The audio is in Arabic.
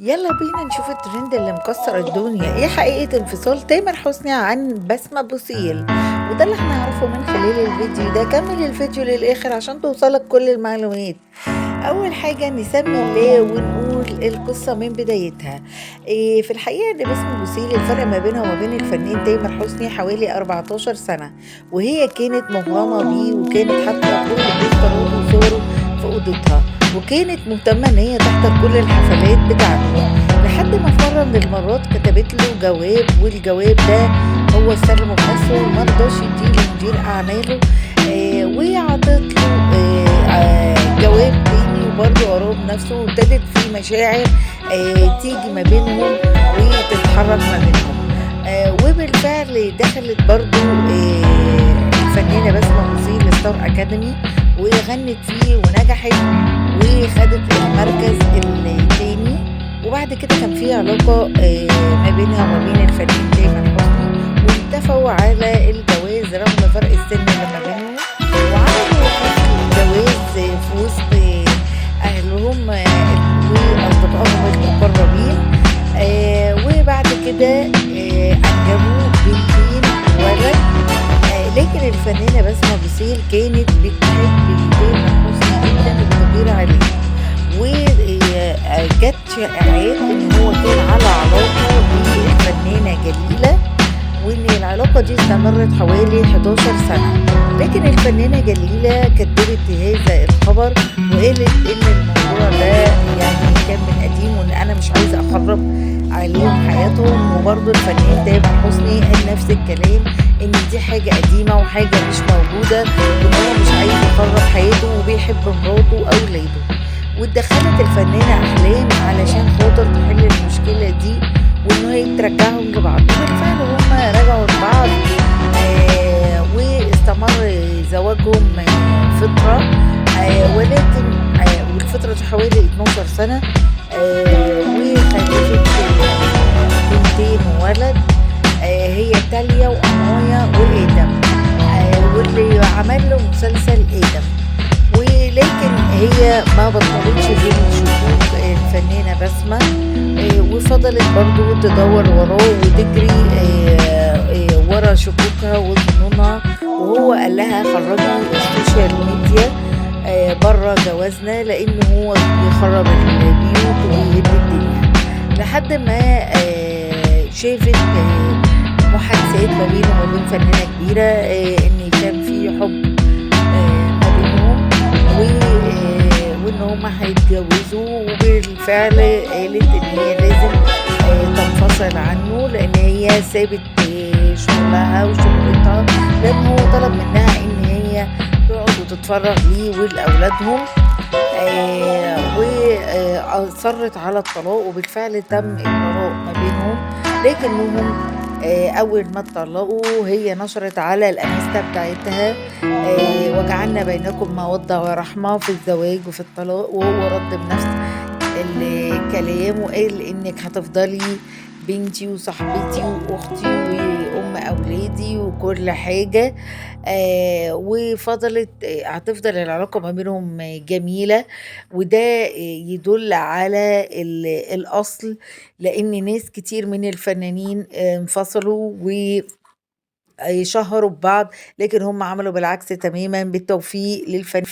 يلا بينا نشوف الترند اللي مكسر الدنيا. ايه حقيقة انفصال تامر حسني عن بسمة بوسيل؟ وده اللي هنعرفه من خلال الفيديو ده. كمل الفيديو للآخر عشان توصلك كل المعلومات. أول حاجة نسمي الله ونقول القصة من بدايتها. في الحقيقة إن بسمة بوسيل الفرق ما بينها وما بين الفنان تامر حسني حوالي 14 سنة، وهي كانت مغرمة بيه وكانت حاطة كل بوستراته وصوره في أوضتها، وكانت مهتمة إن هي تحضر كل الحفلات بتاعته، لحد ما في مرة من المرات كتبت له جواب، والجواب ده هو استلمه بنفسه ومرضاش يديه لمدير أعماله. وعطت له جواب تاني وبرضه قراه بنفسه، وابتدت في مشاعر تيجي ما بينهم وتتحرك ما بينهم. وبالفعل دخلت برضه الفنانة بسمة بوسيل ستار أكاديمي وغنت فيه ونجحت وخدت المركز التاني. وبعد كده كان في علاقة ما بينها وما بين الفنان تامر حسني، واتفقوا على الجواز رغم فرق السن اللي ما بينهم، وعملوا حفل جواز في وسط أهلهم وأصدقائهم المقربين. وبعد كده أنجبوا بنتين وولد. لكن الفنانة بسمة بوسيل كانت بتحب تامر حسني جدا وبتغير عليه، وجت شائعات ان هو كان على علاقة بالفنانة جليلة، وان العلاقة دي استمرت حوالي 11 سنة. لكن الفنانة جليلة كدبت هذا الخبر وقالت ان الموضوع ده يعني كان من قديم، وان انا مش عايزة اخرب عليهم حياتهم. وبرضه الفنان تامر حسني قال نفس الكلام، ان دي حاجة قديمة وحاجة مش موجودة، وان هو مش عايز يخرب حياته وبيحب مراته واولاده. واتدخلت الفنانة أحلام علشان خاطر تحل المشكلة دي، وإن هي ترجعهم لبعض. وبالفعل هما رجعوا لبعض. واستمر زواجهم فترة، ولكن والفترة دي حوالي 12 سنة. وخلفت بنتين وولد، هي تاليا وأمايا وآدم، واللي عمل له مسلسل آدم. ولكن هي ما بطلتش في الشكوك الفنانة بسمة، وفضلت برضو تدور وراه وتجري ورا شكوكها وظنونها. وهو قال لها خرجي السوشيال ميديا بره جوازنا، لان هو بيخرب البيوت ويهد الدنيا. لحد ما شافت محادثات ما بينه وما بين فنانة كبيرة، ان كان في حب ما بينهم، وان هما هيتجوزوا. وبالفعل قالت ان هي لازم تنفصل عنه، لان هي سابت شغلها وشغلتها، لان هو طلب منها ان هي تقعد وتتفرغ ليه ولاولادهم. وأصرت على الطلاق، وبالفعل تم الطلاق ما بينهم. لكنهم أول ما اتطلقوا هي نشرت على الانستا بتاعتها وجعلنا بينكم مودة ورحمة في الزواج وفي الطلاق. وهو رد بنفس الكلام وقال إنك هتفضلي بنتي وصاحبتي وأختي وأم أولادي وكل حاجة. وفضلت هتفضل العلاقة ما بينهم جميلة. وده يدل على الأصل، لأن ناس كتير من الفنانين انفصلوا وشهروا ببعض، لكن هم عملوا بالعكس تماما. بالتوفيق للفنانين.